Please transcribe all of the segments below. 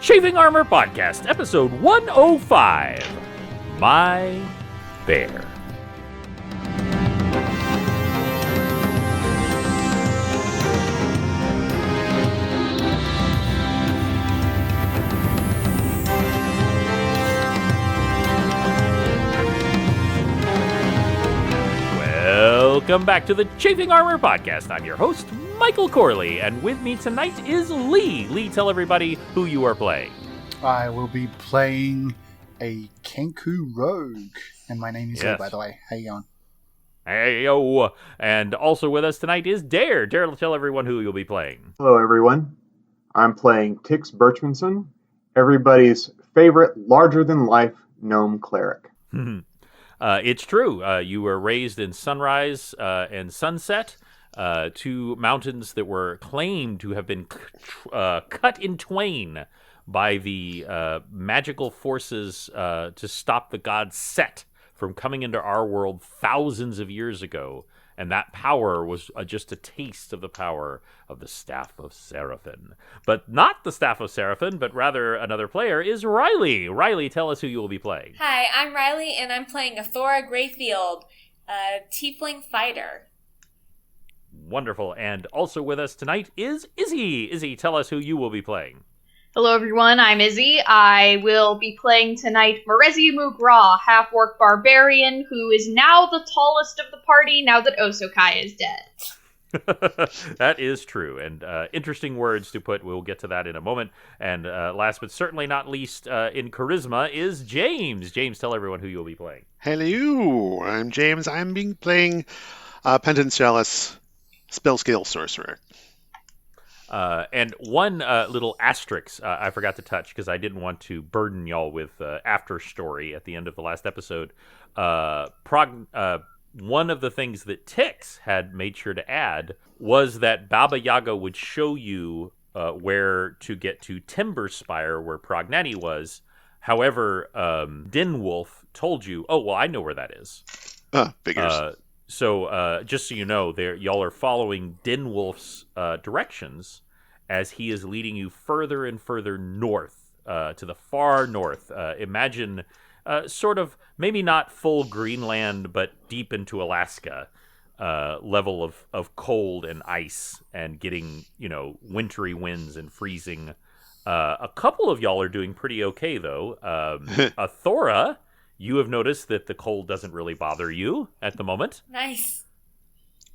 Chafing Armor Podcast, episode 105, My Bear. Welcome back to the Chafing Armor Podcast. I'm your host, Michael Corley, and with me tonight is Lee. Lee, tell everybody who you are playing. I will be playing a Kenku Rogue, and my name is Lee, by the way. How you going? Hey, yo. And also with us tonight is Dare. Dare, tell everyone who you'll be playing. Hello, everyone. I'm playing Tix Birchmanson, everybody's favorite larger-than-life gnome cleric. It's true. You were raised in Sunrise and Sunset, two mountains that were claimed to have been cut in twain by the magical forces to stop the god Set from coming into our world thousands of years ago. And that power was just a taste of the power of the Staff of Seraphim. But not the Staff of Seraphim, but rather another player is Riley. Riley, tell us who you will be playing. Hi, I'm Riley, and I'm playing Athora Greyfield, a tiefling fighter. Wonderful. And also with us tonight is Izzy. Izzy, tell us who you will be playing. Hello everyone, I'm Izzy. I will be playing tonight Marezi Mugra, half-orc barbarian, who is now the tallest of the party now that Osokai is dead. That is true, and interesting words to put. We'll get to that in a moment. And last but certainly not least in charisma is James. James, tell everyone who you'll be playing. Hello, I'm James. I'm playing Pententialis, spell skill sorcerer. And one little asterisk I forgot to touch because I didn't want to burden y'all with after story at the end of the last episode. One of the things that Tix had made sure to add was that Baba Yaga would show you where to get to Timber Spire, where Prognani was. However, Dinwolf told you, oh, well, I know where that is. Figures. So just so you know, y'all are following Dinwolf's directions as he is leading you further and further north, to the far north. Imagine sort of, maybe not full Greenland, but deep into Alaska level of cold and ice and getting, wintry winds and freezing. A couple of y'all are doing pretty okay, though. Athora, you have noticed that the cold doesn't really bother you at the moment. Nice.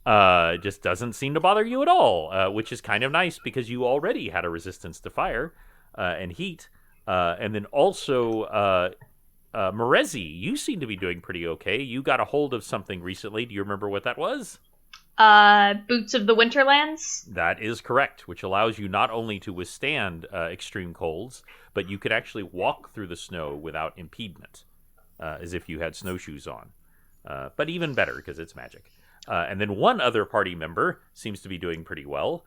Just doesn't seem to bother you at all, which is kind of nice because you already had a resistance to fire and heat. And then also, Marezi, you seem to be doing pretty okay. You got a hold of something recently. Do you remember what that was? Boots of the Winterlands? That is correct, which allows you not only to withstand extreme colds, but you could actually walk through the snow without impediment. As if you had snowshoes on. But even better, because it's magic. And then one other party member seems to be doing pretty well.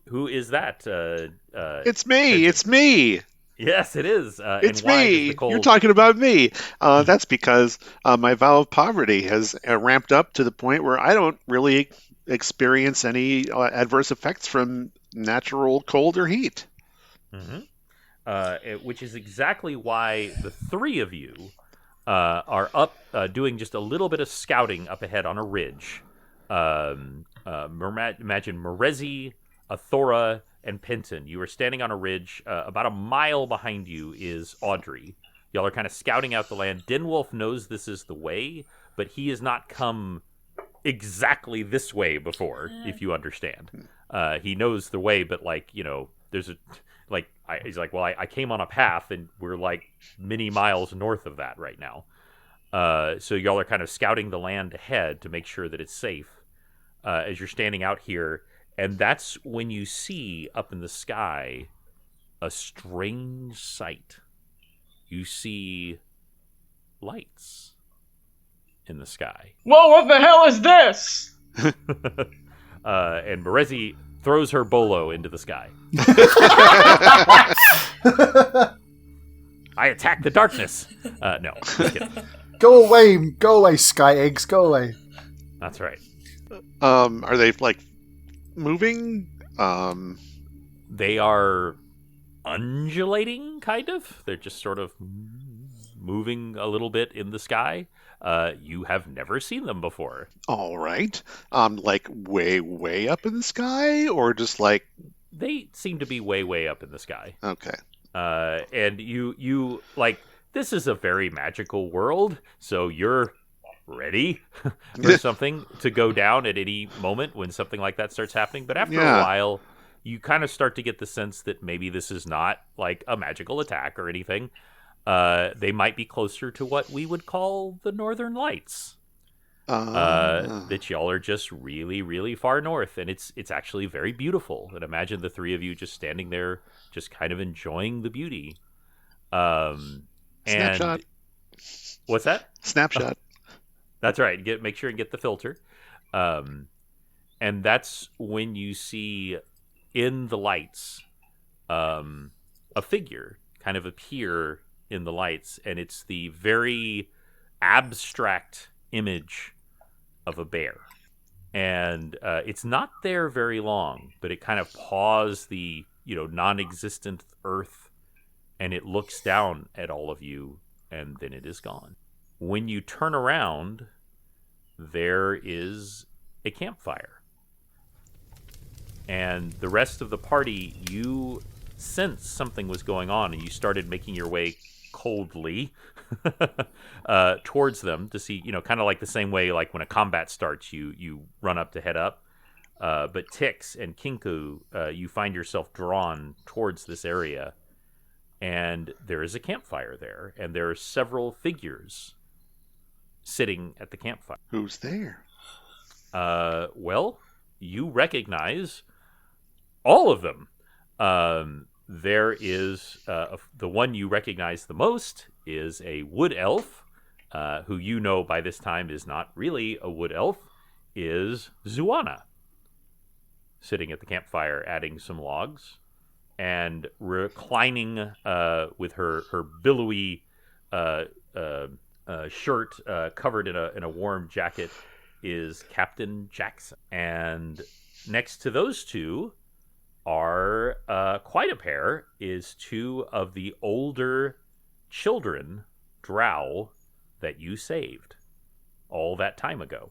Who is that? It's me! It's me! Yes, it is. It's me! You're talking about me! That's because my vow of poverty has ramped up to the point where I don't really experience any adverse effects from natural cold or heat. Mm-hmm. Which is exactly why the three of you are up doing just a little bit of scouting up ahead on a ridge. Imagine Marezi, Athora, and Penton. You are standing on a ridge. About a mile behind you is Audrey. Y'all are kind of scouting out the land. Dinwolf knows this is the way, but he has not come exactly this way before, if you understand. He knows the way, but there's a... he's like, well, I came on a path, and we're many miles north of that right now. So y'all are kind of scouting the land ahead to make sure that it's safe as you're standing out here. And that's when you see up in the sky a strange sight. You see lights in the sky. Whoa, what the hell is this? And Marezi throws her bolo into the sky. I attack the darkness. No, just kidding. Go away, sky eggs, go away. That's right. Are they moving? They are undulating, kind of. They're just sort of moving a little bit in the sky. You have never seen them before. All right. Like way, way up in the sky, or just like... They seem to be way, way up in the sky. Okay. And you like, this is a very magical world, so you're ready for something to go down at any moment when something like that starts happening. But after a while, you kind of start to get the sense that maybe this is not like a magical attack or anything. They might be closer to what we would call the Northern Lights. That y'all are just really, really far north, and it's actually very beautiful. And imagine the three of you just standing there, just kind of enjoying the beauty. Snapshot. What's that? Snapshot. That's right. Make sure and get the filter. And that's when you see in the lights a figure kind of appear in the lights, and it's the very abstract image of a bear. And it's not there very long, but it kind of paws the non-existent earth, and it looks down at all of you, and then it is gone. When you turn around, there is a campfire. And the rest of the party, you sensed something was going on, and you started making your way coldly towards them to see, kind of like the same way like when a combat starts, you run up to head up. But Tix and Kinku, you find yourself drawn towards this area, and there is a campfire there, and there are several figures sitting at the campfire. Who's there? Well, you recognize all of them. There is the one you recognize the most is a wood elf, who by this time is not really a wood elf, is Zuana, sitting at the campfire adding some logs, and reclining with her billowy shirt covered in a warm jacket is Captain Jackson. And next to those two are quite a pair, is two of the older children drow that you saved all that time ago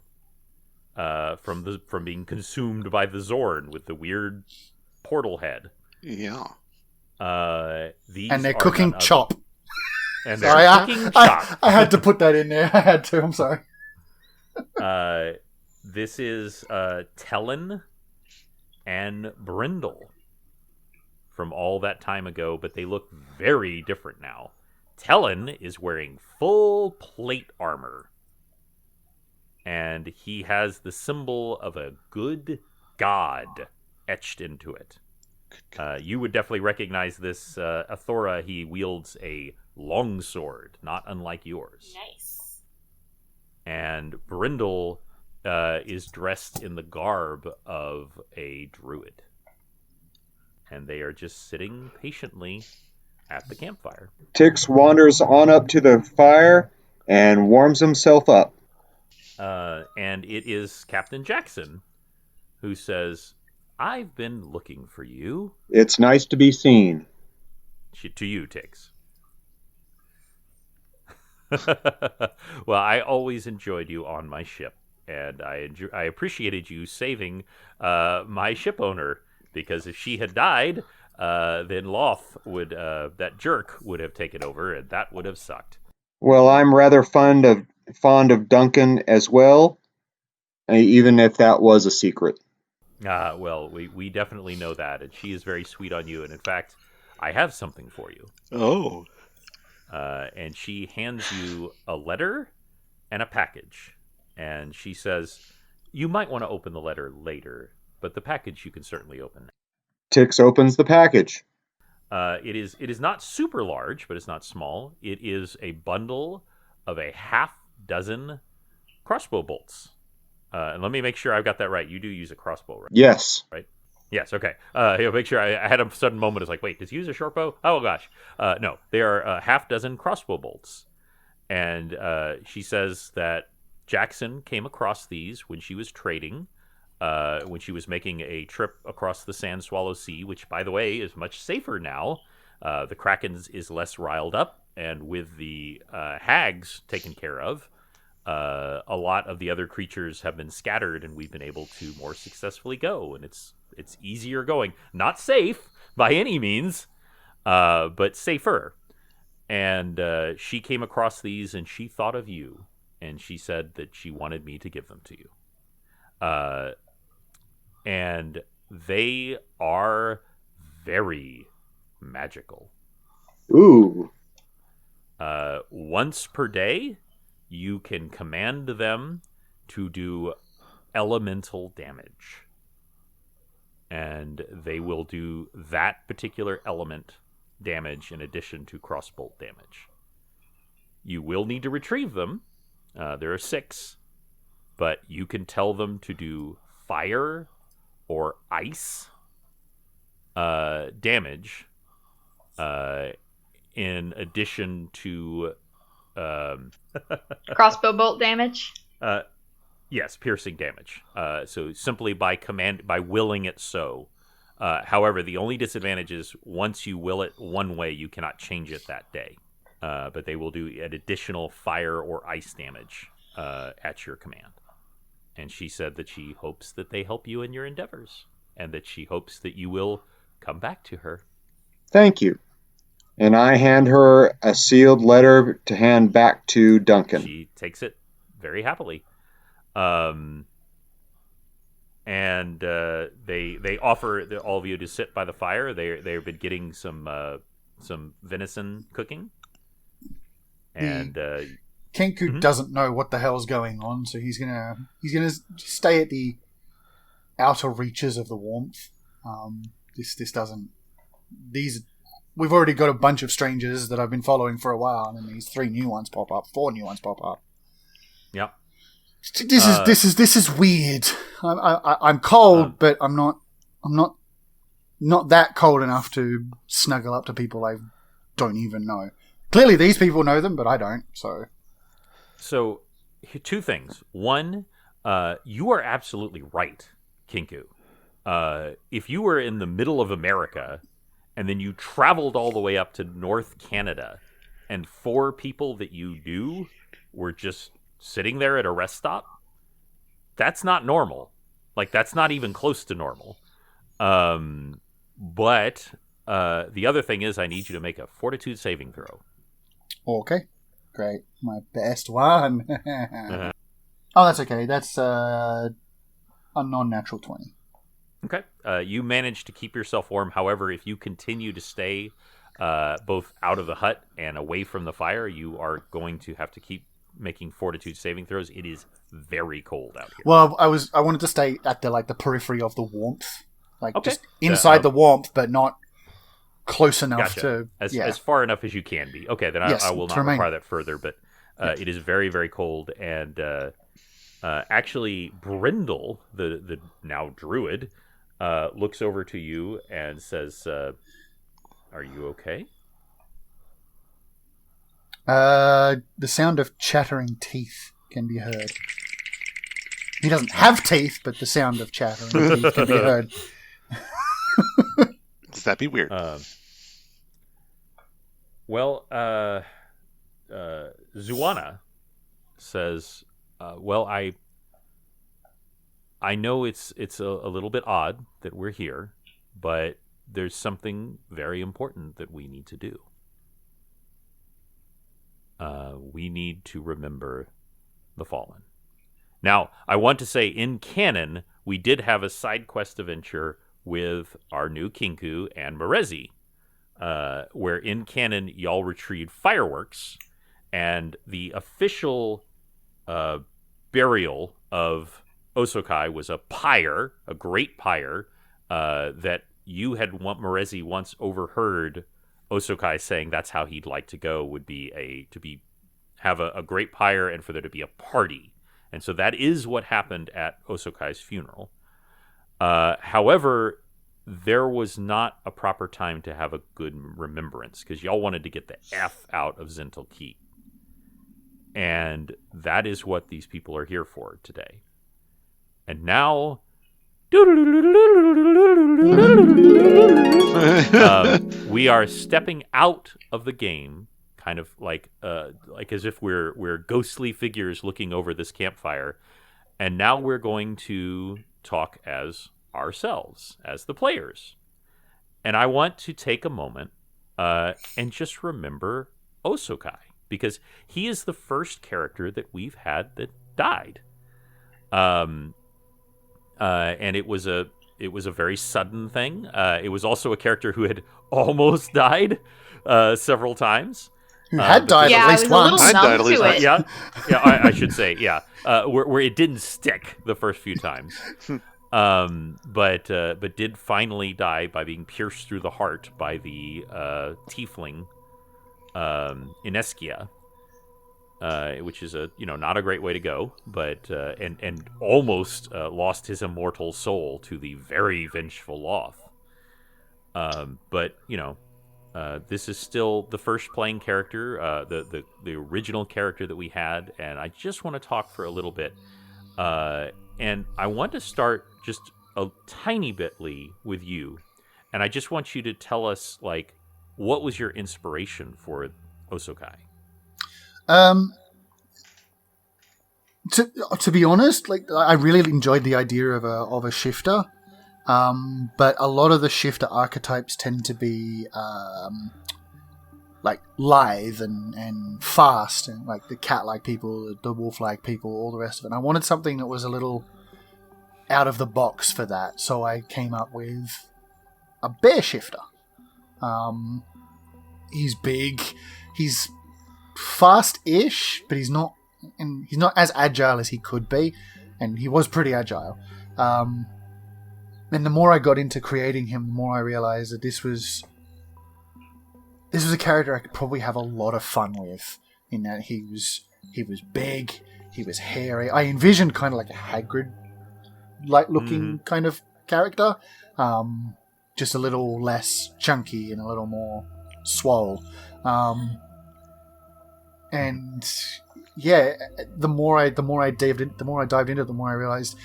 from being consumed by the Zorn with the weird portal head. Yeah. These and they're are cooking none other- chop. And they're cooking chop. I had to put that in there. I had to. I'm sorry. This is Tellen and Brindle from all that time ago, but they look very different now. Tellen is wearing full plate armor, and he has the symbol of a good god etched into it. You would definitely recognize this Athora. He wields a longsword, not unlike yours. Nice. And Brindle is dressed in the garb of a druid. And they are just sitting patiently at the campfire. Tix wanders on up to the fire and warms himself up. And it is Captain Jackson who says, "I've been looking for you." It's nice to be seen. To you, Tix. Well, I always enjoyed you on my ship, and I appreciated you saving my ship owner, because if she had died, then Loth that jerk would have taken over, and that would have sucked. Well, I'm rather fond of Duncan as well, even if that was a secret. Well, we definitely know that, and she is very sweet on you, and in fact, I have something for you. Oh. And she hands you a letter and a package, and she says, "You might want to open the letter later, but the package you can certainly open." Tix opens the package. It is not super large, but it's not small. It is a bundle of a half dozen crossbow bolts. And let me make sure I've got that right. You do use a crossbow, right? Yes. Right? Yes, okay. Make sure I had a sudden moment. It's like, wait, does he use a short bow? Oh, gosh. No, they are a half dozen crossbow bolts. And she says that Jackson came across these when she was trading, when she was making a trip across the Sand Swallow Sea, which, by the way, is much safer now The Kraken is less riled up, and with the hags taken care of, a lot of the other creatures have been scattered, and we've been able to more successfully go. And it's easier going. Not safe by any means, but safer. And she came across these, and she thought of you, and she said that she wanted me to give them to you. And they are very magical. Ooh. Once per day, you can command them to do elemental damage. And they will do that particular element damage in addition to crossbolt damage. You will need to retrieve them. There are 6. But you can tell them to do fire or ice damage in addition to Crossbow bolt damage. Yes, piercing damage. So simply by willing it so. However, the only disadvantage is once you will it one way, you cannot change it that day. But they will do an additional fire or ice damage at your command. And she said that she hopes that they help you in your endeavors, and that she hopes that you will come back to her. Thank you. And I hand her a sealed letter to hand back to Duncan. She takes it very happily. And they offer all of you to sit by the fire. They've been getting some venison cooking. And Kenku doesn't know what the hell's going on, so he's gonna stay at the outer reaches of the warmth. We've already got a bunch of strangers that I've been following for a while, and then these 4 new ones pop up. Yep. This is weird. I'm cold, but I'm not that cold enough to snuggle up to people I don't even know. Clearly, these people know them, but I don't. So 2 things. One, you are absolutely right, Kinku. If you were in the middle of America and then you traveled all the way up to North Canada and 4 people that you knew were just sitting there at a rest stop, that's not normal. Like, that's not even close to normal. But the other thing is I need you to make a fortitude saving throw. Okay. Great. My best one. Oh, that's okay. That's a non-natural 20. Okay. You manage to keep yourself warm. However, if you continue to stay both out of the hut and away from the fire, you are going to have to keep making fortitude saving throws. It is very cold out here. Well, I wanted to stay at the periphery of the warmth, okay. Just inside the warmth, but not close enough to as far enough as you can be. Okay, then I will not require that further. But it is very, very cold, and actually, Brindle, the now druid, looks over to you and says, "Are you okay?" The sound of chattering teeth can be heard. He doesn't have teeth, but the sound of chattering teeth can be heard. Does that be weird? Zuana says, "Well, I know it's a little bit odd that we're here, but there's something very important that we need to do. We need to remember the fallen." Now, I want to say, in canon, we did have a side quest adventure with our new Kinku and Merezi, where in canon, y'all retrieved fireworks, and the official burial of Osokai was a pyre, a great pyre, that you had Merezi once overheard Osokai saying that's how he'd like to go, would be have a great pyre and for there to be a party. And so that is what happened at Osokai's funeral. However, there was not a proper time to have a good remembrance because y'all wanted to get the F out of Zental Keep. And that is what these people are here for today. And now, We are stepping out of the game, kind of like as if we're ghostly figures looking over this campfire, and now we're going to talk as ourselves, as the players. And I want to take a moment and just remember Osokai, because he is the first character that we've had that died. And it was a very sudden thing. It was also a character who had almost died several times. Who had died Yeah, at I least was a little once. I'd numb died at least to once. it. I should say, where it didn't stick the first few times, but did finally die by being pierced through the heart by the tiefling Ineskia, which is not a great way to go, but and almost lost his immortal soul to the very vengeful Loth. But this is still the first playing character, the original character that we had, and I just want to talk for a little bit. And I want to start just a tiny bit, Lee, with you. And I just want you to tell us, like, what was your inspiration for Osokai? To be honest, like I really enjoyed the idea of a shifter. But a lot of the shifter archetypes tend to be like lithe and fast, and like the cat-like people, the wolf-like people, all the rest of it. And I wanted something that was a little out of the box for that, so I came up with a bear shifter. He's big, he's fast-ish, but he's not as agile as he could be, and he was pretty agile. And the more I got into creating him, the more I realized that this was a character I could probably have a lot of fun with. In that he was big, he was hairy. I envisioned kind of like a Hagrid-like looking kind of character, just a little less chunky and a little more swole. And yeah, the more I dived into it, the more I realized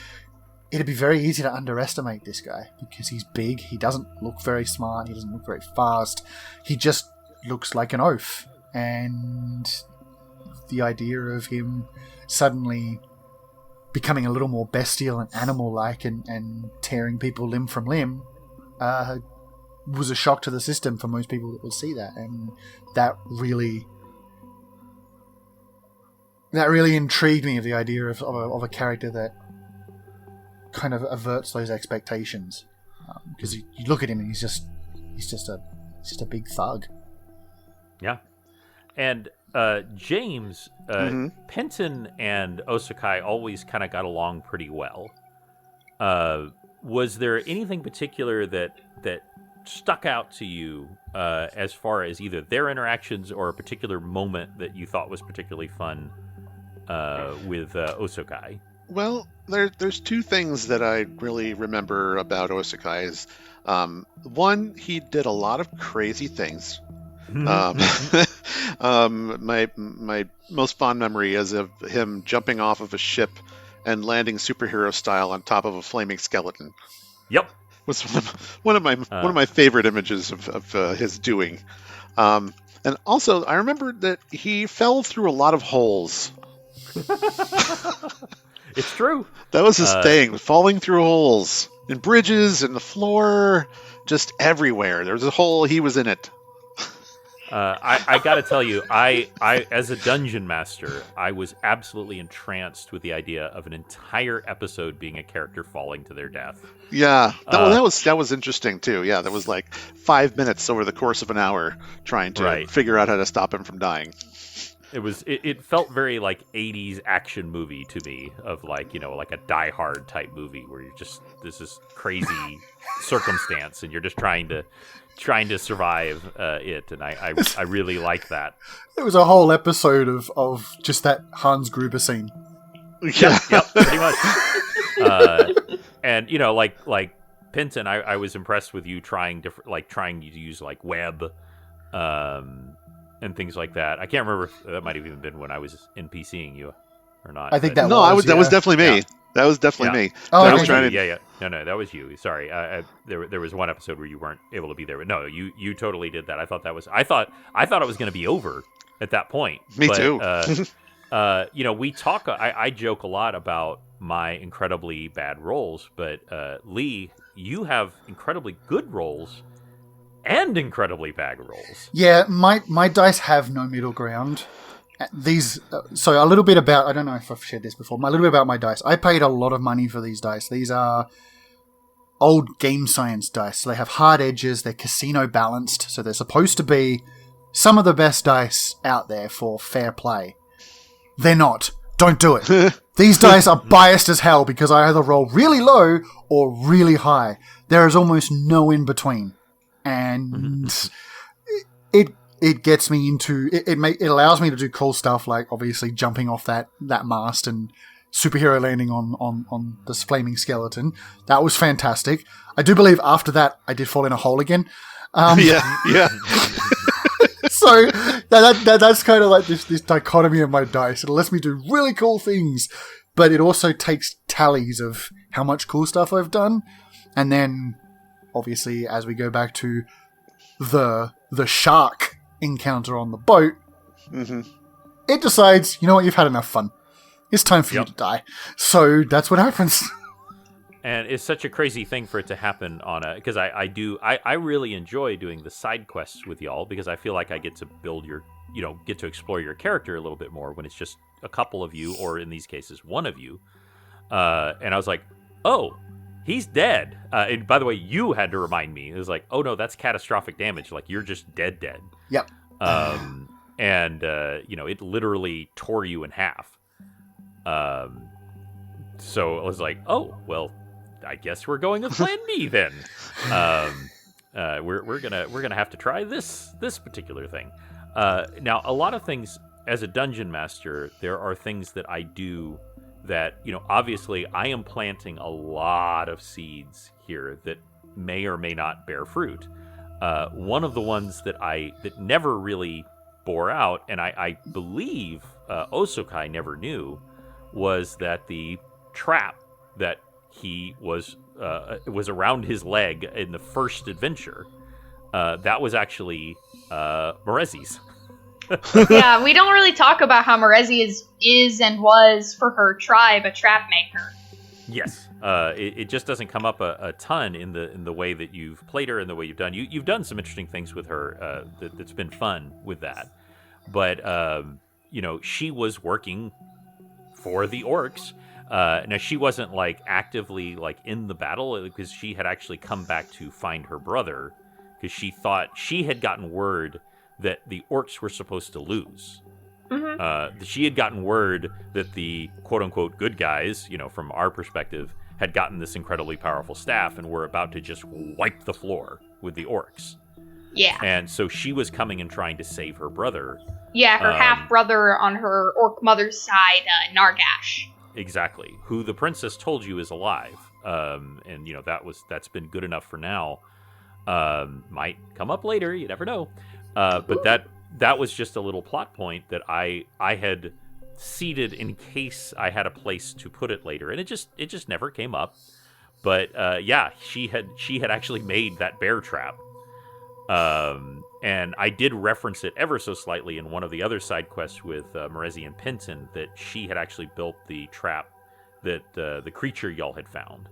it'd be very easy to underestimate this guy because he's big. He doesn't look very smart. He doesn't look very fast. He just looks like an oaf. And the idea of him suddenly becoming a little more bestial and animal-like and tearing people limb from limb was a shock to the system for most people that would see that. And that really intrigued me, of the idea of a character that kind of averts those expectations, because you look at him and he's just a big thug. Yeah, and James, Penton and Osokai always kind of got along pretty well. Was there anything particular that stuck out to you as far as either their interactions or a particular moment that you thought was particularly fun with Osokai? Well, there's two things that I really remember about Osokai. Is one, he did a lot of crazy things. My most fond memory is of him jumping off of a ship and landing superhero style on top of a flaming skeleton. Yep, Was one of my favorite images of his doing. And also, I remember that he fell through a lot of holes. it's true. That was his thing, falling through holes in bridges and the floor, just everywhere. There was a hole, he was in it. I got to tell you, I as a dungeon master, I was absolutely entranced with the idea of an entire episode being a character falling to their death. Yeah, that was interesting too. Yeah, that was like 5 minutes over the course of an hour trying to figure out how to stop him from dying. It felt very like 80s action movie to me, of like, like a Die Hard type movie where you're just, this is crazy circumstance and you're just trying to survive it, and I really like that. It was a whole episode of just that Hans Gruber scene. Yeah, yep, pretty much. And like Penton, I was impressed with you trying to use like web, and things like that. I can't remember if that might have even been when I was NPCing you or not. I think that that was definitely me. That was definitely me. Oh, That I was was trying you. to. Yeah. No, that was you. Sorry. There was one episode where you weren't able to be there, but no, you totally did that. I thought it was going to be over at that point. Me But, too. we talk. I joke a lot about my incredibly bad rolls, but Lee, you have incredibly good rolls and incredibly bad rolls. Yeah, my dice have no middle ground. These, so a little bit about, I don't know if I've shared this before, a little bit about my dice. I paid a lot of money for these dice. These are old game science dice. So they have hard edges, they're casino balanced, so they're supposed to be some of the best dice out there for fair play. They're not. Don't do it. These dice are biased as hell because I either roll really low or really high. There is almost no in between. And it gets me into it allows me to do cool stuff like obviously jumping off that mast and superhero landing on this flaming skeleton. That was fantastic. I do believe after that I did fall in a hole again. Yeah. So that's kind of like this dichotomy of my dice. It lets me do really cool things, but it also takes tallies of how much cool stuff I've done, and then obviously as we go back to the shark encounter on the boat, it decides, you know what, you've had enough fun. It's time for you to die. So that's what happens. And it's such a crazy thing for it to happen on because I really enjoy doing the side quests with y'all because I feel like I get to build get to explore your character a little bit more when it's just a couple of you, or in these cases, one of you. And I was like, oh, he's dead. And by the way, you had to remind me. It was like, oh no, that's catastrophic damage. Like you're just dead. Yep. And it literally tore you in half. So I was like, oh, well, I guess we're going with Plan B then. We're gonna have to try this particular thing. Now, a lot of things as a dungeon master, there are things that I do that obviously I am planting a lot of seeds here that may or may not bear fruit. One of the ones that never really bore out, and I believe Osokai never knew, was that the trap that he was around his leg in the first adventure, that was actually Morezi's. Yeah, we don't really talk about how Morezi is and was for her tribe a trap maker. Yes, it just doesn't come up a ton in the way that you've played her and the way you've done. You've done some interesting things with her that's been fun with that, but she was working for the orcs. Now she wasn't actively in the battle because she had actually come back to find her brother because she thought she had gotten word that the orcs were supposed to lose. She had gotten word that the quote-unquote good guys, from our perspective, had gotten this incredibly powerful staff and were about to just wipe the floor with the orcs. Yeah. And so she was coming and trying to save her brother. Yeah, her half-brother on her orc mother's side, Nargash. Exactly. Who the princess told you is alive. And, that's been good enough for now. Might come up later, you never know. But that was just a little plot point that I had seeded in case I had a place to put it later, and it just never came up. But she had actually made that bear trap, and I did reference it ever so slightly in one of the other side quests with Morezi and Penton that she had actually built the trap that the creature y'all had found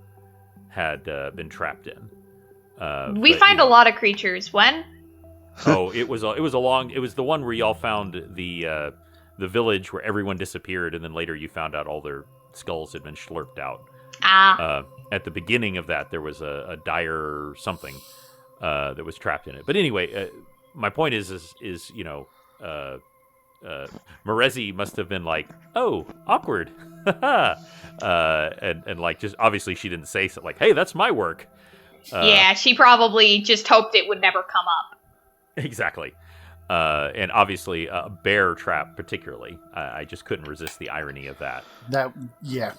had been trapped in. We find a lot of creatures. When? Oh, it was the one where y'all found the village where everyone disappeared, and then later you found out all their skulls had been slurped out. At the beginning of that, there was a dire something that was trapped in it. But anyway, my point is Morezi must have been like, oh, awkward, and just obviously she didn't say something like, hey, that's my work. Yeah, she probably just hoped it would never come up. Exactly. And obviously, a bear trap particularly. I just couldn't resist the irony of that. Yep.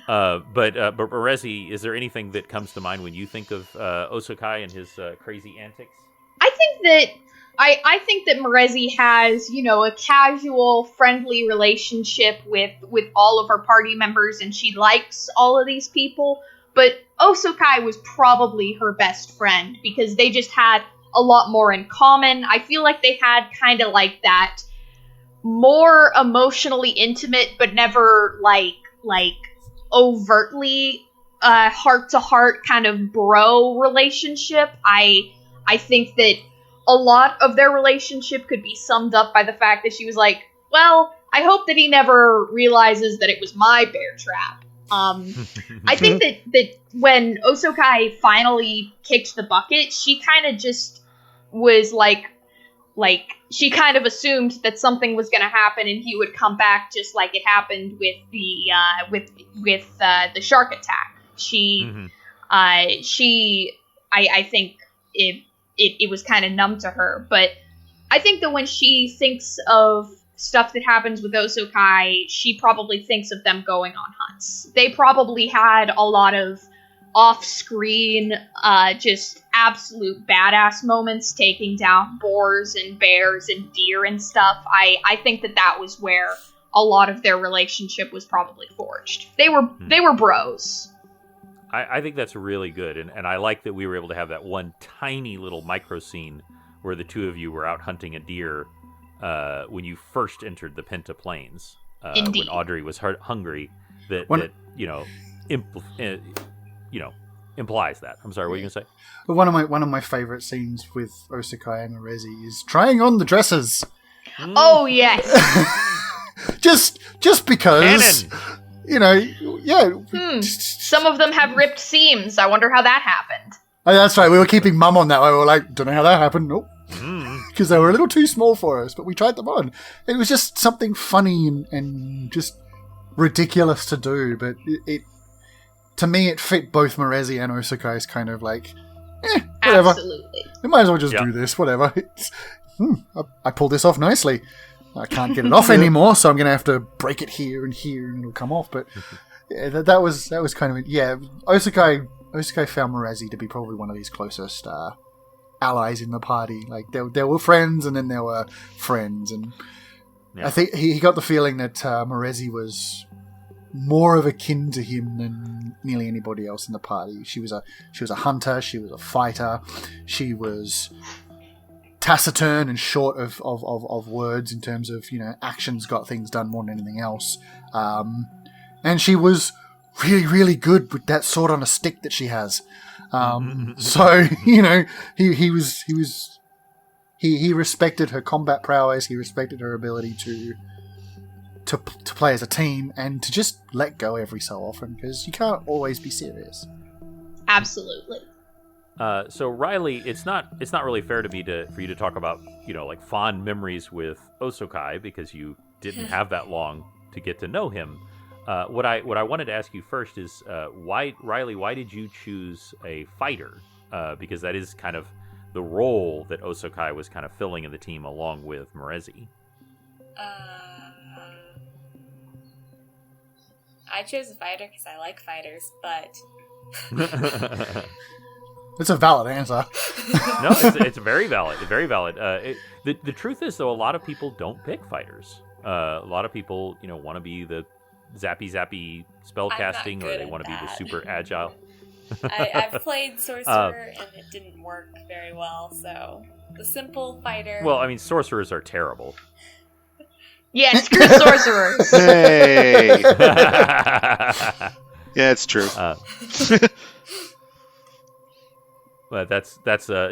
But Morezi, is there anything that comes to mind when you think of Osokai and his crazy antics? I think that I think that Morezi has, a casual, friendly relationship with all of her party members, and she likes all of these people. But Osokai was probably her best friend because they just had a lot more in common. I feel like they had kind of like that more emotionally intimate, but never like overtly heart to heart kind of bro relationship. I think that a lot of their relationship could be summed up by the fact that she was like, well, I hope that he never realizes that it was my bear trap. I think that when Osokai finally kicked the bucket, she kind of just was like she kind of assumed that something was going to happen and he would come back just like it happened with the the shark attack. I think it was kind of numb to her, but I think that when she thinks of stuff that happens with Osokai, she probably thinks of them going on hunts. They probably had a lot of off-screen, just absolute badass moments, taking down boars and bears and deer and stuff. I think that was where a lot of their relationship was probably forged. They were bros. I think that's really good, and I like that we were able to have that one tiny little micro scene where the two of you were out hunting a deer when you first entered the Penta Plains, when Audrey was hungry. That implies that. I'm sorry, what were you gonna say? One of my favorite scenes with Osokai and Morezi is trying on the dresses. Oh yes. just because. Cannon. Some of them have ripped seams. I wonder how that happened. Oh, that's right. We were keeping Mum on that. We were like, don't know how that happened. Nope. Because they were a little too small for us, but we tried them on. It was just something funny and just ridiculous to do, but it to me, it fit both Morezi and Osakai's kind of like, whatever. Absolutely. We might as well just do this, whatever. I pulled this off nicely. I can't get it off anymore, so I'm going to have to break it here, and it'll come off. But yeah, that was kind of Osokai found Morezi to be probably one of his closest allies in the party. Like there were friends, and then there were friends, and I think he got the feeling that Morezi was more of a kin to him than nearly anybody else in the party. She was a hunter. She was a fighter. She was taciturn and short of words in terms of, actions got things done more than anything else. And she was really, really good with that sword on a stick that she has. So, he respected her combat prowess. He respected her ability to play as a team and to just let go every so often, because you can't always be serious. Absolutely. So Riley, it's not really fair to me for you to talk about like fond memories with Osokai, because you didn't have that long to get to know him. What I wanted to ask you first is why did you choose a fighter? Because that is kind of the role that Osokai was kind of filling in the team along with Morezi. I chose a fighter because I like fighters, but it's a valid answer. No, it's very valid. Very valid. The truth is, though, a lot of people don't pick fighters. A lot of people, want to be the zappy spell casting, or they want to be the super agile. I've played sorcerer and it didn't work very well. So the simple fighter. Well, I mean, sorcerers are terrible. Yeah, screw sorcerers. Hey. Yeah, it's true. But that's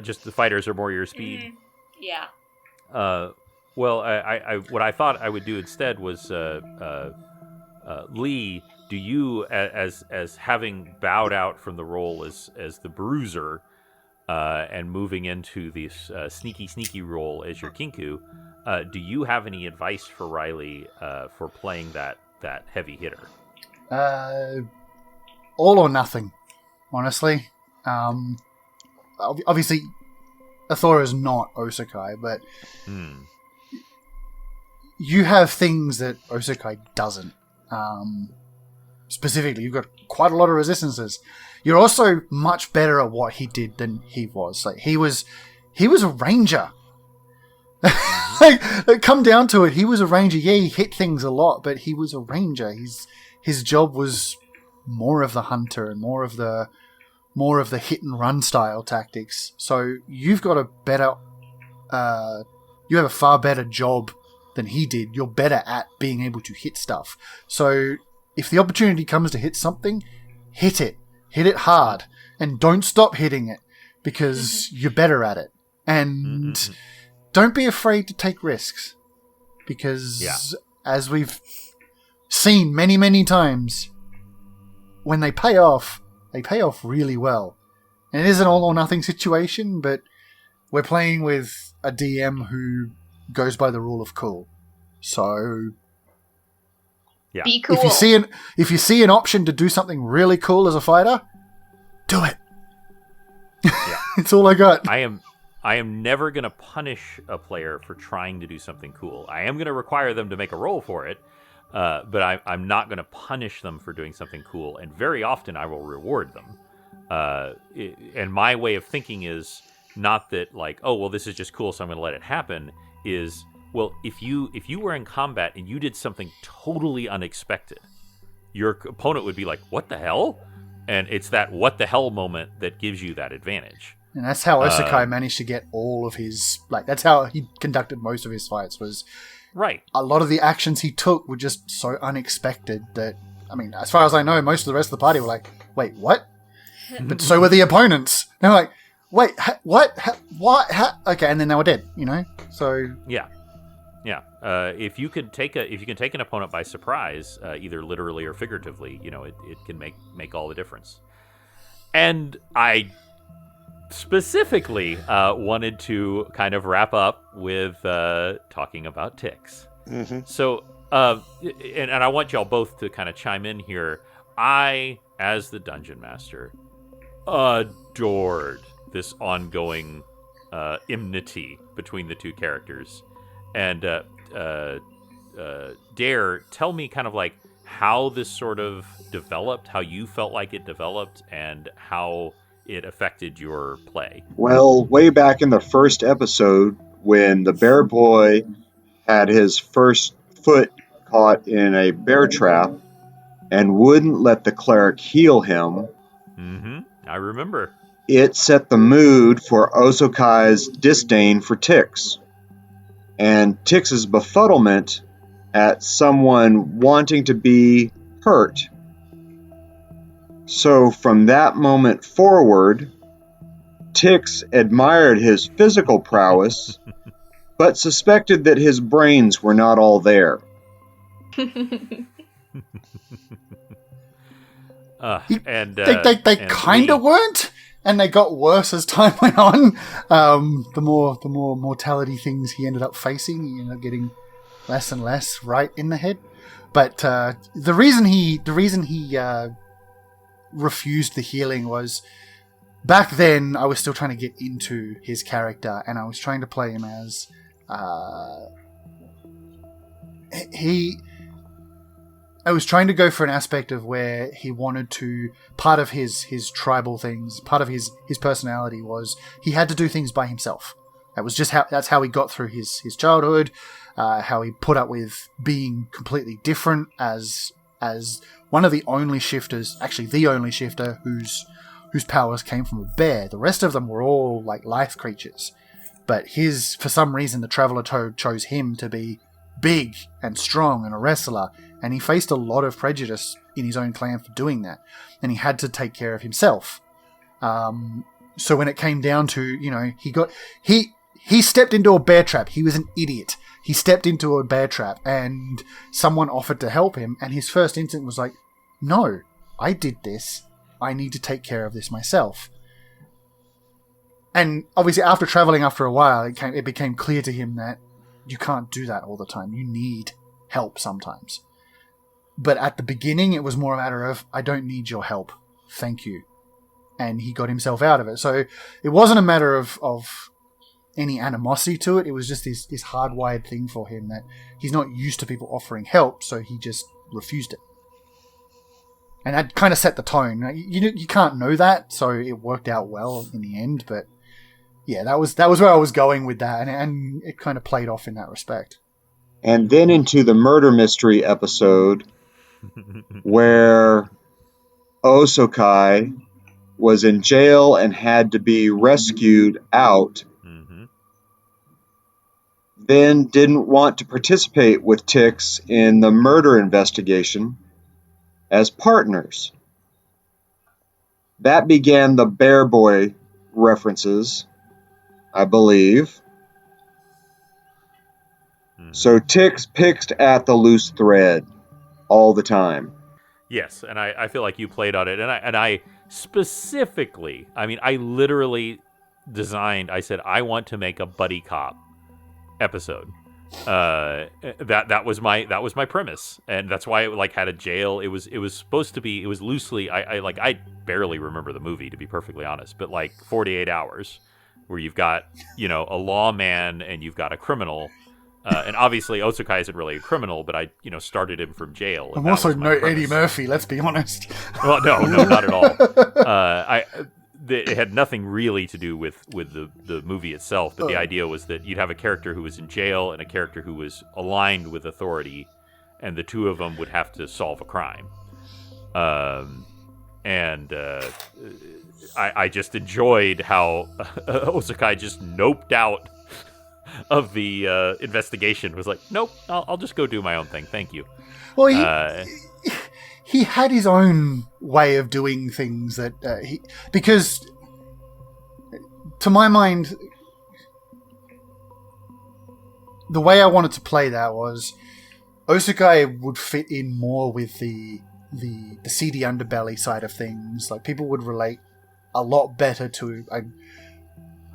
just the fighters are more your speed. Mm-hmm. Yeah. Well, I what I thought I would do instead was Lee. Do you, as having bowed out from the role as the bruiser, and moving into this sneaky role as your Kinku, do you have any advice for Riley for playing that heavy hitter? All or nothing, honestly. Obviously, Athora is not Osokai, but you have things that Osokai doesn't. Specifically, you've got quite a lot of resistances. You're also much better at what he did than he was. Like he was a ranger. like, come down to it, he was a ranger. Yeah, he hit things a lot, but he was a ranger. His job was more of the hunter and more of the hit and run style tactics. So you've got a better, you have a far better job than he did. You're better at being able to hit stuff. So if the opportunity comes to hit something, hit it hard, and don't stop hitting it because you're better at it. And don't be afraid to take risks, because as we've seen many, many times, when they pay off really well. And it is an all or nothing situation, but we're playing with a DM who goes by the rule of cool. So be cool. If you see an option to do something really cool as a fighter, do it. Yeah. It's all I got. I am never going to punish a player for trying to do something cool. I am going to require them to make a roll for it, but I'm not going to punish them for doing something cool. And very often I will reward them. And my way of thinking is not that like, oh, well, this is just cool, so I'm going to let it happen. Is, well, if you were in combat and you did something totally unexpected, your opponent would be like, what the hell? And it's that what the hell moment that gives you that advantage. And that's how Osakai managed to get all of his... Like, that's how he conducted most of his fights, was... Right. A lot of the actions he took were just so unexpected that... I mean, as far as I know, most of the rest of the party were like, wait, what? But so were the opponents. They were like, wait, what? What? Okay, and then they were dead, you know? So... Yeah. If you can take an opponent by surprise, either literally or figuratively, you know, it can make all the difference. And I specifically wanted to kind of wrap up with talking about ticks. Mm-hmm. So, and I want y'all both to kind of chime in here. I, as the dungeon master, adored this ongoing enmity between the two characters. And Dare, tell me kind of like how this sort of developed, how you felt like it developed, and how it affected your play. Well, way back in the first episode, when the bear boy had his first foot caught in a bear trap and wouldn't let the cleric heal him, I remember. It set the mood for Osokai's disdain for Tix, and Tix's befuddlement at someone wanting to be hurt. So from that moment forward, Tix admired his physical prowess, but suspected that his brains were not all there. They and kind of weren't, and they got worse as time went on. The more mortality things he ended up facing, he ended up getting less and less right in the head. But the reason he refused the healing was, back then I was still trying to get into his character, and I was trying to play him as I was trying to go for an aspect of where he wanted to, part of his tribal things, part of his personality was he had to do things by himself. That's how he got through his childhood, how he put up with being completely different as one of the only shifters, actually the only shifter whose powers came from a bear. The rest of them were all like life creatures. But for some reason, the Traveler Toad chose him to be big and strong and a wrestler, and he faced a lot of prejudice in his own clan for doing that, and he had to take care of himself. So when it came down to, you know, he stepped into a bear trap. He was an idiot. He stepped into a bear trap, and someone offered to help him, and his first instinct was like, no, I did this. I need to take care of this myself. And obviously after traveling after a while, it became clear to him that you can't do that all the time. You need help sometimes. But at the beginning, it was more a matter of, I don't need your help. Thank you. And he got himself out of it. So it wasn't a matter of any animosity to it. It was just this hardwired thing for him that he's not used to people offering help, so he just refused it. And that kind of set the tone. You can't know that, so it worked out well in the end, but yeah, that was where I was going with that, and it kind of played off in that respect. And then into the murder mystery episode where Osokai was in jail and had to be rescued out, then didn't want to participate with Tix in the murder investigation as partners. That began the Bear Boy references, I believe. So Tix picked at the loose thread all the time. Yes, and I feel like you played on it, and I specifically, I mean, I literally designed. I said I want to make a buddy cop episode. That was my premise, and that's why it like had a jail. It was supposed to be. It was loosely. I barely remember the movie, to be perfectly honest, but like 48 Hours, where you've got a lawman and you've got a criminal. And obviously, Osokai isn't really a criminal, but I, started him from jail. I'm also no Eddie Murphy. Let's be honest. Well, no, not at all. It had nothing really to do with the movie itself, but the idea was that you'd have a character who was in jail and a character who was aligned with authority, and the two of them would have to solve a crime. I just enjoyed how Osokai just noped out of the investigation. Was like, nope, I'll just go do my own thing. Thank you. Well, he had his own way of doing things that because to my mind, the way I wanted to play that was Osokai would fit in more with the seedy underbelly side of things. Like, people would relate a lot better to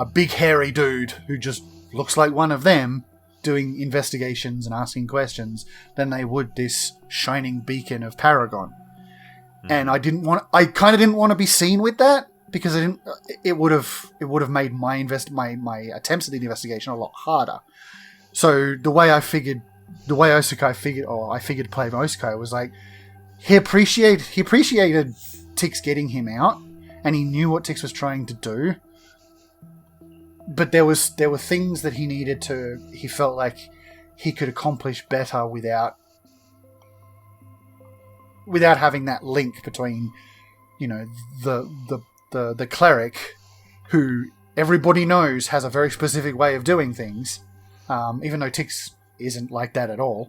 a big hairy dude who just looks like one of them doing investigations and asking questions than they would this shining beacon of Paragon. And I kind of didn't want to be seen with that, because it would have made my attempts at the investigation a lot harder. So the way Osokai figured, or I figured play Osokai was like, he appreciated Tix getting him out, and he knew what Tix was trying to do. But there were things that he felt like he could accomplish better without having that link between, the cleric, who everybody knows has a very specific way of doing things, even though Tix isn't like that at all.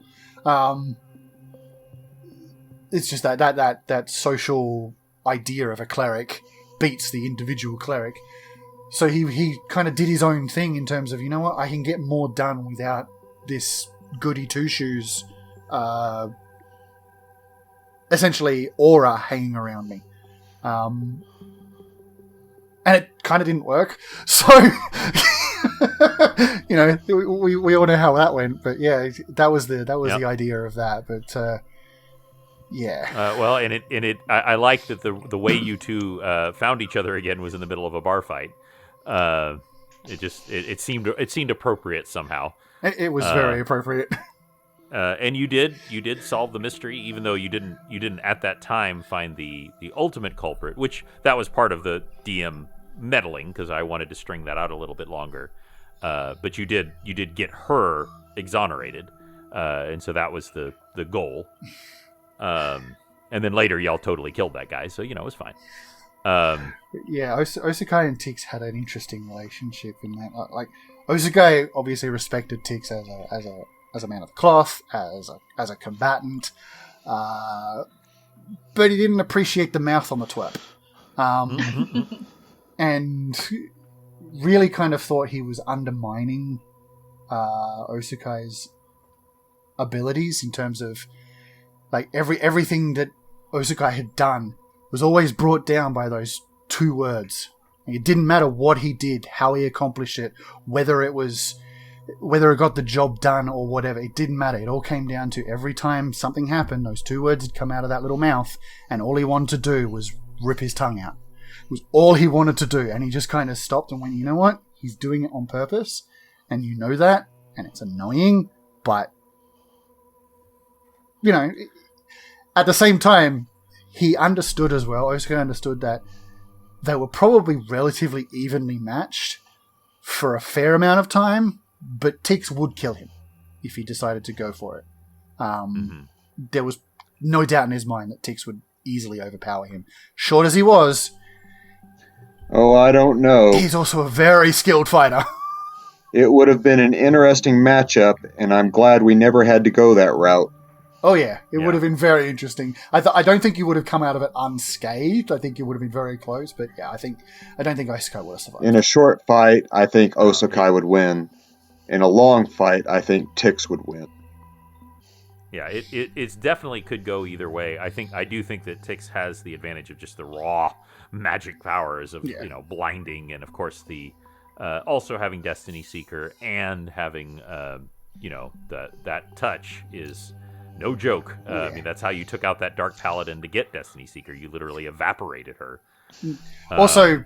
It's just that social idea of a cleric beats the individual cleric. So he kind of did his own thing in terms of, I can get more done without this goody two-shoes, essentially aura hanging around me. And it kind of didn't work. So, we all know how that went. But yeah, that was the idea of that. But yeah. Well, I like that the way you two found each other again was in the middle of a bar fight. It seemed appropriate somehow. It was very appropriate. And you did solve the mystery, even though you didn't at that time find the ultimate culprit, which that was part of the DM meddling, because I wanted to string that out a little bit longer. But you did get her exonerated, and so that was the goal. And then later y'all totally killed that guy, so it was fine. Yeah, Osokai and Tix had an interesting relationship in that. Like, Osokai obviously respected Tix as a man of the cloth, as a combatant, but he didn't appreciate the mouth on the twerp, and really kind of thought he was undermining Osakai's abilities in terms of, like, everything that Osokai had done was always brought down by those two words. It didn't matter what he did, how he accomplished it, whether it got the job done or whatever. It didn't matter. It all came down to, every time something happened, those two words had come out of that little mouth, and all he wanted to do was rip his tongue out. It was all he wanted to do, and he just kind of stopped and went, you know what? He's doing it on purpose, and you know that, and it's annoying, but, at the same time, he understood as well, Osokai understood that they were probably relatively evenly matched for a fair amount of time, but Tix would kill him if he decided to go for it. There was no doubt in his mind that Tix would easily overpower him. Short as he was, Oh, I don't know. he's also a very skilled fighter. It would have been an interesting matchup, and I'm glad we never had to go that route. Oh yeah, it Yeah. would have been very interesting. I don't think you would have come out of it unscathed. I think you would have been very close, but yeah, I don't think Isokai would have survived. In a short fight, I think Osokai would win. In a long fight, I think Tix would win. Yeah, it's definitely could go either way. I do think that Tix has the advantage of just the raw magic powers of blinding, and of course the also having Destiny Seeker and having that touch is no joke. I mean, that's how you took out that Dark Paladin to get Destiny Seeker. You literally evaporated her. Also,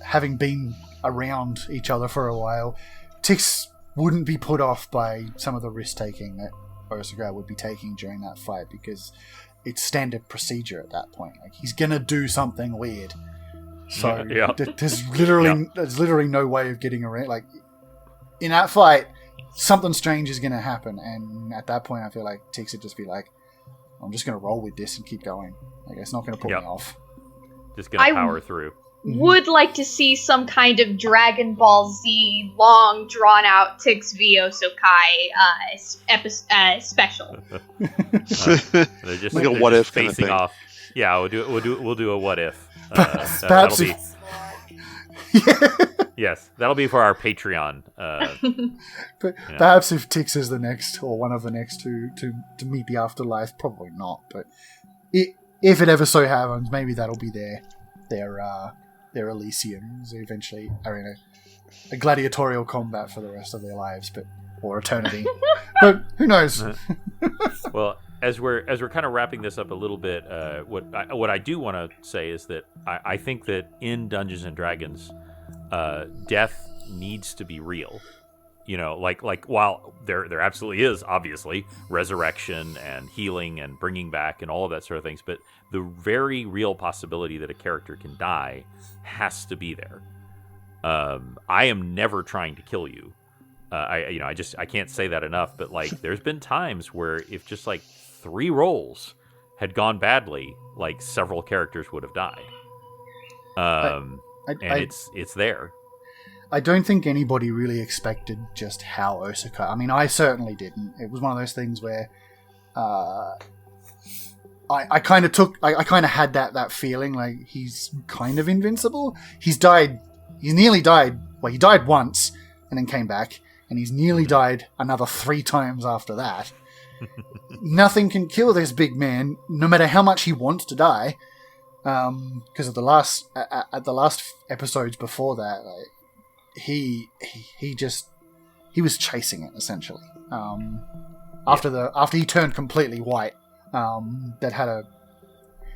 having been around each other for a while, Tix wouldn't be put off by some of the risk taking that Osokai would be taking during that fight, because it's standard procedure at that point. Like, he's gonna do something weird. So Yeah. there's literally no way of getting around. Like, in that fight, something strange is gonna happen, and at that point, I feel like Tix would just be like, "I'm just gonna roll with this and keep going. Like, it's not gonna put me off." Just gonna power through. Would like to see some kind of Dragon Ball Z long drawn out Tix v Osokai special. They're just Like a they're what just if kind of facing thing. off. Yeah, we'll do a what if. Perhaps That'll be, if- yes, that'll be for our Patreon. But perhaps if Tix is the next, or one of the next to meet the afterlife, probably not. But if it ever so happens, maybe that'll be their Elysium. They eventually are in a gladiatorial combat for the rest of their lives, or eternity. But who knows? Well, as we're kind of wrapping this up a little bit, what I do want to say is that I think that in Dungeons and Dragons, death needs to be real. Like while there absolutely is obviously resurrection and healing and bringing back and all of that sort of things, but the very real possibility that a character can die has to be there. I am never trying to kill you. I can't say that enough, but like there's been times where if just like 3 rolls had gone badly, like several characters would have died. It's there. I don't think anybody really expected just how Osokai. I mean, I certainly didn't. It was one of those things where I kind of had that feeling like he's kind of invincible. He's nearly died. Well, he died once and then came back, and he's nearly died another 3 times after that. Nothing can kill this big man, no matter how much he wants to die. Because at the last episodes before that, like, he was chasing it essentially. After he turned completely white,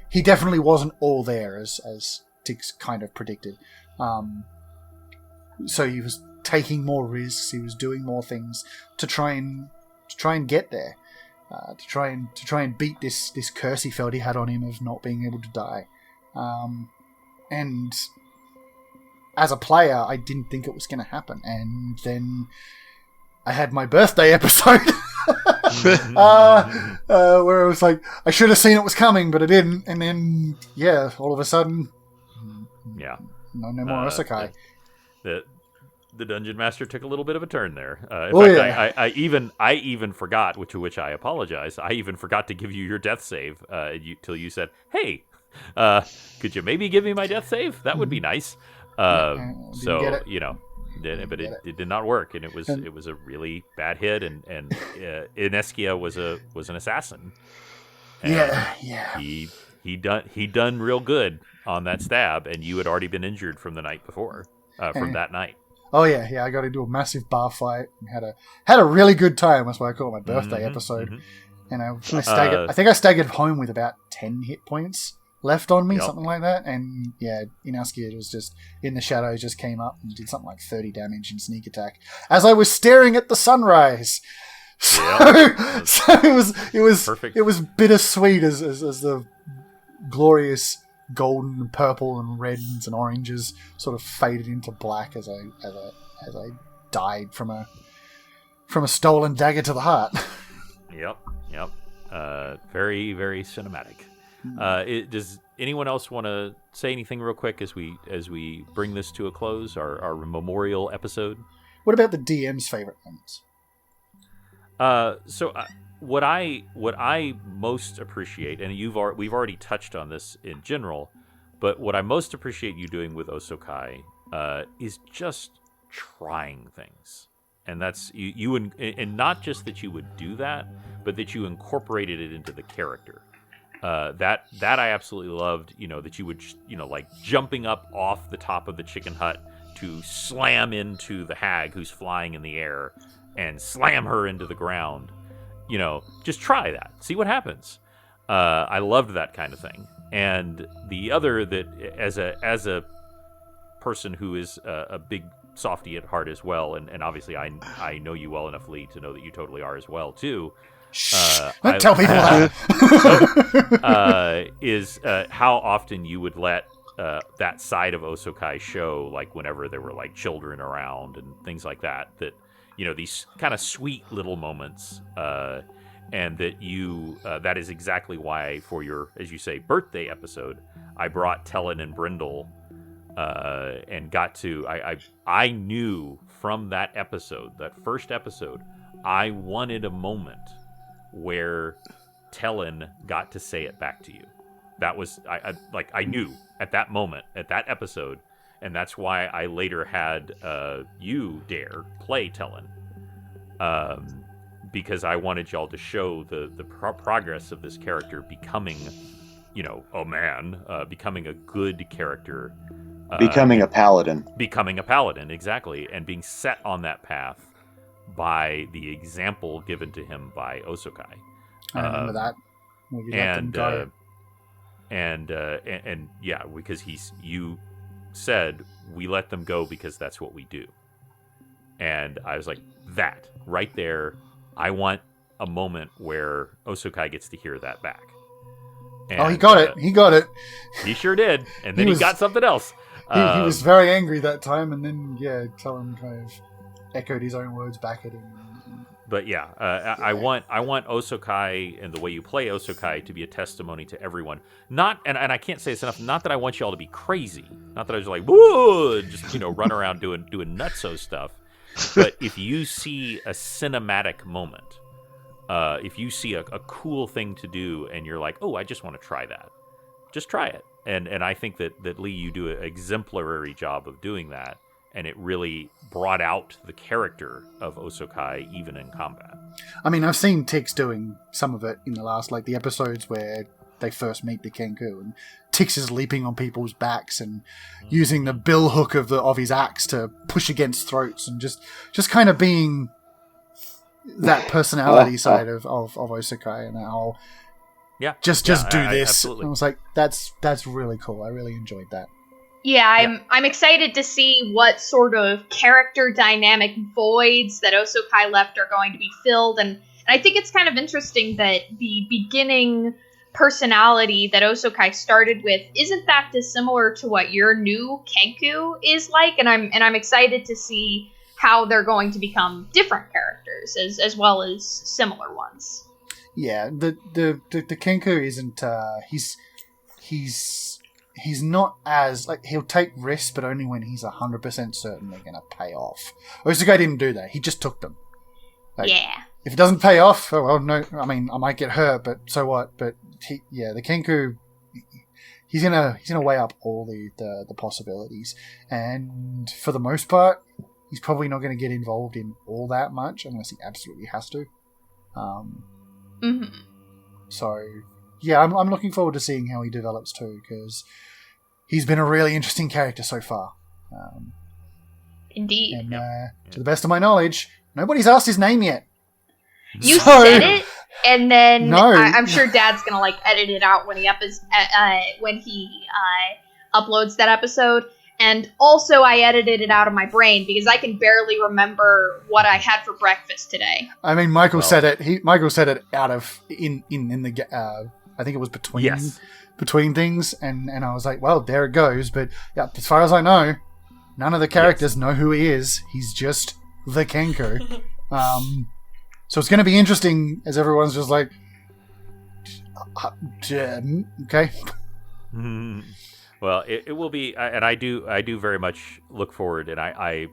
he definitely wasn't all there as Tix kind of predicted. So he was taking more risks. He was doing more things to try and get there, to try and beat this curse he felt he had on him of not being able to die. And as a player, I didn't think it was going to happen. And then I had my birthday episode where it was like, I should have seen it was coming, but I didn't. And then, all of a sudden, no more Osokai. The dungeon master took a little bit of a turn there. I even forgot, to which I apologize. I even forgot to give you your death save till you said, "Hey, could you maybe give me my death save? That would be nice." But it did not work, and it was a really bad hit, and Ineskia was an assassin. And he done real good on that stab, and you had already been injured from the night before, from that night. Oh yeah, I got into a massive bar fight and had a really good time. That's why I call it my birthday episode. And I think I staggered home with about 10 hit points left on me, something like that. And Inaskia was just in the shadows, just came up and did something like 30 damage in sneak attack as I was staring at the sunrise. So it was perfect. It was bittersweet as the glorious golden and purple and reds and oranges sort of faded into black as I died from a stolen dagger to the heart. Yep. Very, very cinematic. Does anyone else want to say anything real quick as we bring this to a close, our memorial episode? What about the DM's favorite moments? What I most appreciate, and we've already touched on this in general, but what I most appreciate you doing with Osokai is just trying things. And that's you and not just that you would do that, but that you incorporated it into the character. That I absolutely loved. That you would like jumping up off the top of the chicken hut to slam into the hag who's flying in the air and slam her into the ground. Just try that, see what happens. I loved that kind of thing. And the other that as a person who is a big softy at heart as well, and obviously I know you well enough, Lee, to know that you totally are as well too. Don't tell people that. Is how often you would let that side of Osokai show, like whenever there were like children around and things like that. That these kind of sweet little moments, and that that is exactly why for your, as you say, birthday episode, I brought Tellin and Brindle. And got to I knew from that episode, that first episode, I wanted a moment where Tellin got to say it back to you. That was I knew at that moment, at that episode, and that's why I later had you dare play Tellin, because I wanted y'all to show the progress of this character becoming, a man, becoming a good character. Becoming a paladin. Becoming a paladin, exactly. And being set on that path by the example given to him by Osokai. I remember that. Well, you let them go. And yeah, because you said, we let them go because that's what we do. And I was like, that, right there, I want a moment where Osokai gets to hear that back. And, he got it. He got it. He sure did. And then he got something else. He was very angry that time, and then Tellin kind of echoed his own words back at him. But yeah, I want Osokai and the way you play Osokai to be a testimony to everyone. Not and I can't say this enough. Not that I want y'all to be crazy. Not that I was like woo, just run around doing nutso stuff. But if you see a cinematic moment, if you see a cool thing to do, and you're like, oh, I just want to try that, just try it. And I think that Lee, you do an exemplary job of doing that, and it really brought out the character of Osokai even in combat. I mean, I've seen Tix doing some of it in the last, the episodes where they first meet the Kenku, and Tix is leaping on people's backs and using the bill hook of his axe to push against throats, and just kind of being that personality side of Osokai, and how just do this. Absolutely. I was like, that's really cool. I really enjoyed that. Yeah, I'm excited to see what sort of character dynamic voids that Osokai left are going to be filled, and I think it's kind of interesting that the beginning personality that Osokai started with isn't that dissimilar to what your new Kenku is like, and I'm excited to see how they're going to become different characters as well as similar ones. Yeah, the Kenku isn't he's not as he'll take risks, but only when he's 100% certain they're going to pay off. Osokai didn't do that. He just took them. If it doesn't pay off, oh well, no. I mean, I might get hurt, but so what? But the Kenku, he's gonna weigh up all the possibilities, and for the most part, he's probably not going to get involved in all that much unless he absolutely has to. So, yeah, I'm looking forward to seeing how he develops too, because he's been a really interesting character so far. Indeed. And to the best of my knowledge, nobody's asked his name yet. You said it, and then no. I'm sure Dad's gonna edit it out when he uploads that episode. And also, I edited it out of my brain because I can barely remember what I had for breakfast today. I mean, Michael said it. Michael said it out of in the I think it was between Yes. between things, and I was like, well, there it goes. But yeah, as far as I know, none of the characters know who he is. He's just the Kenku. So it's going to be interesting as everyone's just like, okay. Well, it will be, and I do very much look forward. And I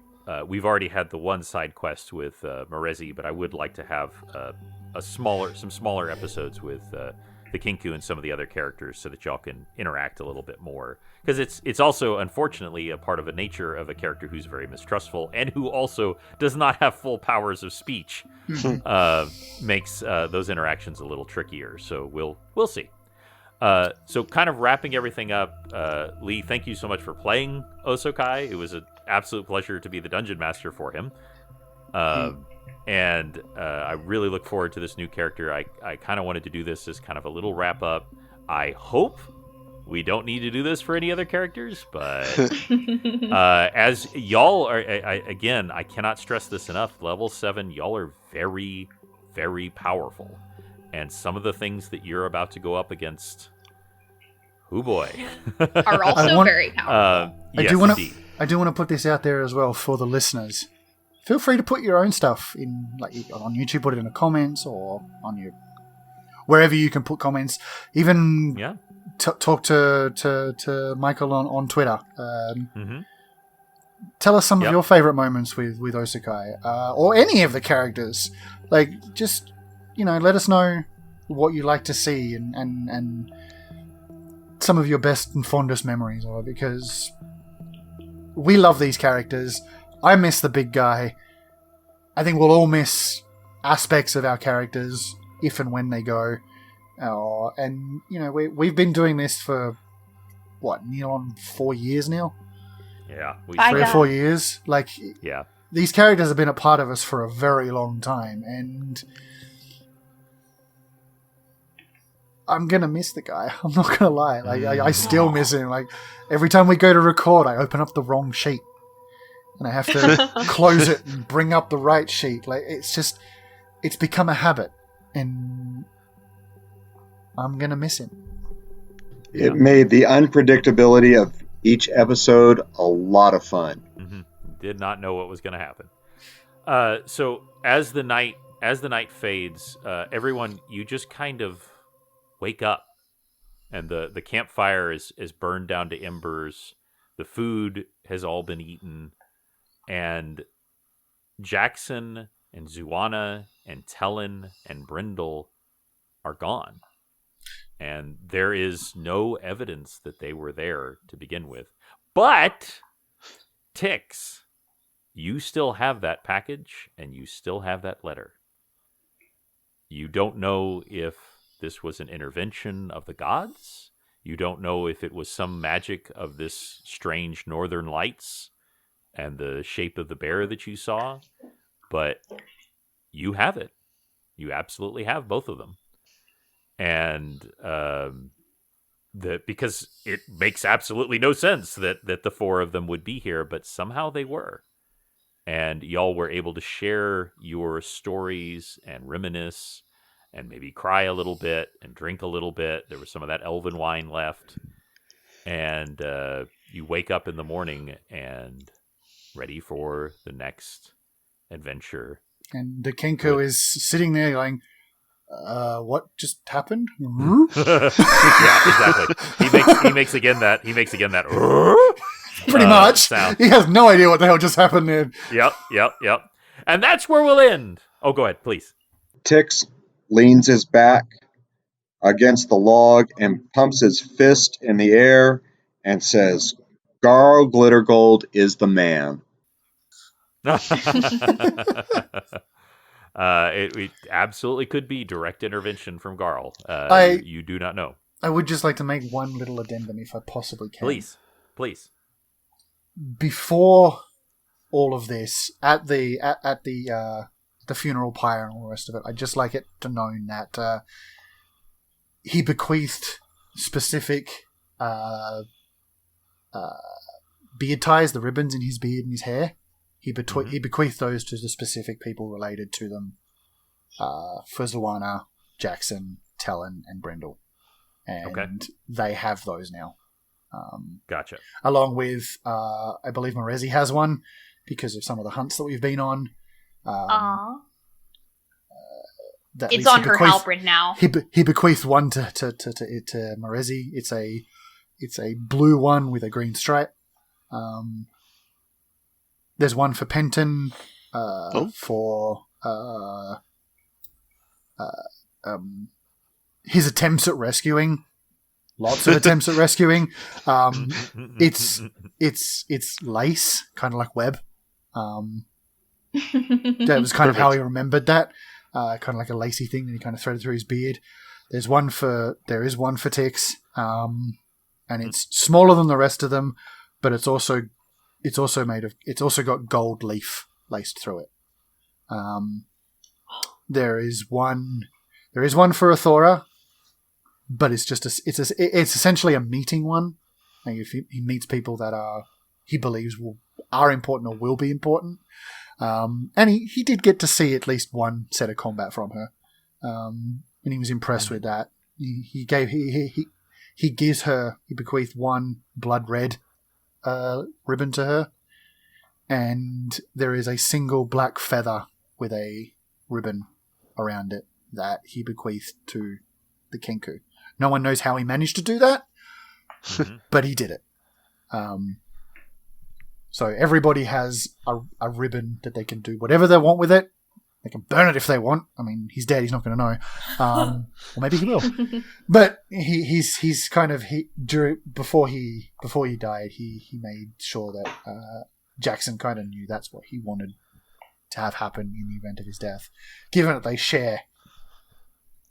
we've already had the one side quest with Marezi, but I would like to have some smaller episodes with the Kinku and some of the other characters, so that y'all can interact a little bit more. Because it's also, unfortunately, a part of a nature of a character who's very mistrustful and who also does not have full powers of speech. Makes those interactions a little trickier. So we'll see. So kind of wrapping everything up, Lee, thank you so much for playing Osokai. It was an absolute pleasure to be the dungeon master for him. And I really look forward to this new character. I kind of wanted to do this as kind of a little wrap up. I hope we don't need to do this for any other characters, but as y'all are, again, I cannot stress this enough. Level 7, y'all are very, very powerful. And some of the things that you're about to go up against, oh boy, Are also very powerful. Yes, indeed. I do want to put this out there as well for the listeners. Feel free to put your own stuff in, like on YouTube, put it in the comments, or on your wherever you can put comments. Even talk to Michael on Twitter. Tell us some of your favorite moments with Osokai, or any of the characters. Like, just let us know what you like to see and some of your best and fondest memories of it, because we love these characters. I miss the big guy. I think we'll all miss aspects of our characters if and when they go. And we've been doing this for near on 4 years now. Yeah, 3 or 4 years. Like, yeah, these characters have been a part of us for a very long time, and I'm gonna miss the guy. I'm not gonna lie. Like, I still miss him. Like, every time we go to record, I open up the wrong sheet, and I have to close it and bring up the right sheet. Like, it's become a habit, and I'm gonna miss him. It made the unpredictability of each episode a lot of fun. Did not know what was going to happen. So as the night fades, everyone, you just kind of wake up, and the campfire is burned down to embers. The food has all been eaten, and Jackson and Zuana and Tellen and Brindle are gone. And there is no evidence that they were there to begin with. But, Tix, you still have that package, and you still have that letter. You don't know if this was an intervention of the gods. You don't know if it was some magic of this strange northern lights and the shape of the bear that you saw. But you have it. You absolutely have both of them. And because it makes absolutely no sense that the four of them would be here, but somehow they were. And y'all were able to share your stories and reminisce and maybe cry a little bit and drink a little bit. There was some of that elven wine left. And you wake up in the morning and ready for the next adventure. And the Kenku is sitting there going, what just happened? Yeah, exactly. He makes again that pretty much sound. He has no idea what the hell just happened there. Yep. And that's where we'll end. Oh, go ahead, please. Tix leans his back against the log and pumps his fist in the air and says, "Garl Glittergold is the man." It absolutely could be direct intervention from Garl. You do not know. I would just like to make one little addendum, if I possibly can. Please. Before all of this, at the funeral pyre and all the rest of it, I'd just like it to known that he bequeathed specific beard ties, the ribbons in his beard and his hair. He bequeathed those to the specific people related to them, for Zuana, Jackson, Tellen, and Brindle. and they have those now. Gotcha. Along with, I believe Morezi has one because of some of the hunts that we've been on. It's on her halberd now. He bequeathed one to Morezi. It's a blue one with a green stripe. There's one for Penton. For his attempts at rescuing. Lots of attempts at rescuing. It's lace, kind of like web. That was kind of how he remembered that. Kind of like a lacy thing that he kind of threaded through his beard. There is one for Tix, and it's smaller than the rest of them, but it's also got gold leaf laced through it. There is one for Athora, but it's essentially a meeting one. Like if he meets people that he believes are important or will be important. And he did get to see at least one set of combat from her, and he was impressed with that. He bequeathed one blood red ribbon to her, and there is a single black feather with a ribbon around it that he bequeathed to the Kenku. No one knows how he managed to do that, but he did it. So everybody has a ribbon that they can do whatever they want with it. They can burn it if they want. I mean, he's dead; he's not going to know, or maybe he will. But he's kind of before he died, he made sure that Jackson kind of knew that's what he wanted to have happen in the event of his death, given that they share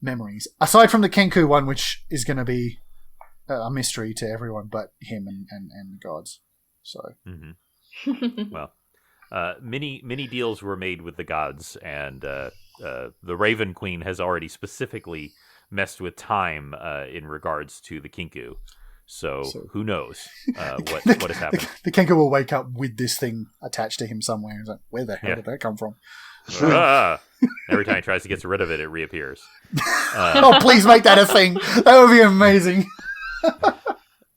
memories. Aside from the Kenku one, which is going to be a mystery to everyone but him and the gods. So. Well, many deals were made with the gods, and the Raven Queen has already specifically messed with time in regards to the Kinku. So who knows what has happened? The Kenku will wake up with this thing attached to him somewhere. He's like, where the hell did that come from? Every time he tries to get rid of it, it reappears. Oh, please make that a thing. That would be amazing.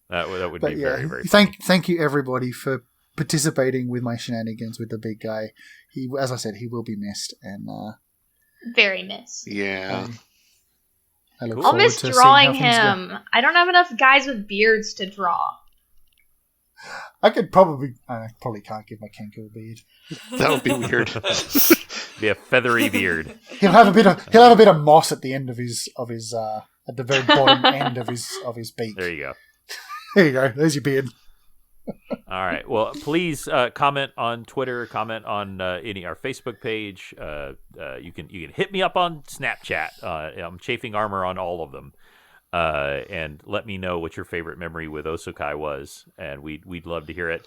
That would be very, very thank you everybody for participating with my shenanigans with the big guy. He, as I said, he will be missed and very missed. Yeah. I'll miss drawing him. I don't have enough guys with beards to draw. I probably can't give my Kenku a beard. That would be weird. Be a feathery beard. He'll have a bit of moss at the end of his at the very bottom end of his beak. There you go. There you go. There's your beard. All right. Well, please comment on Twitter. Comment on our Facebook page. You can hit me up on Snapchat. I'm Chafing Armor on all of them. And let me know what your favorite memory with Osokai was, and we'd love to hear it.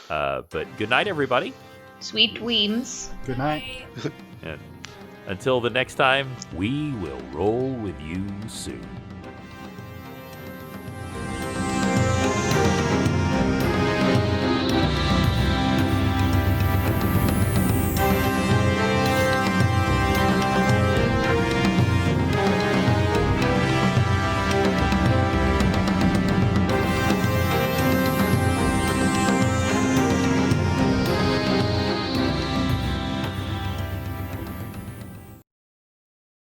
But good night, everybody. Sweet dreams. Good night. And until the next time, we will roll with you soon.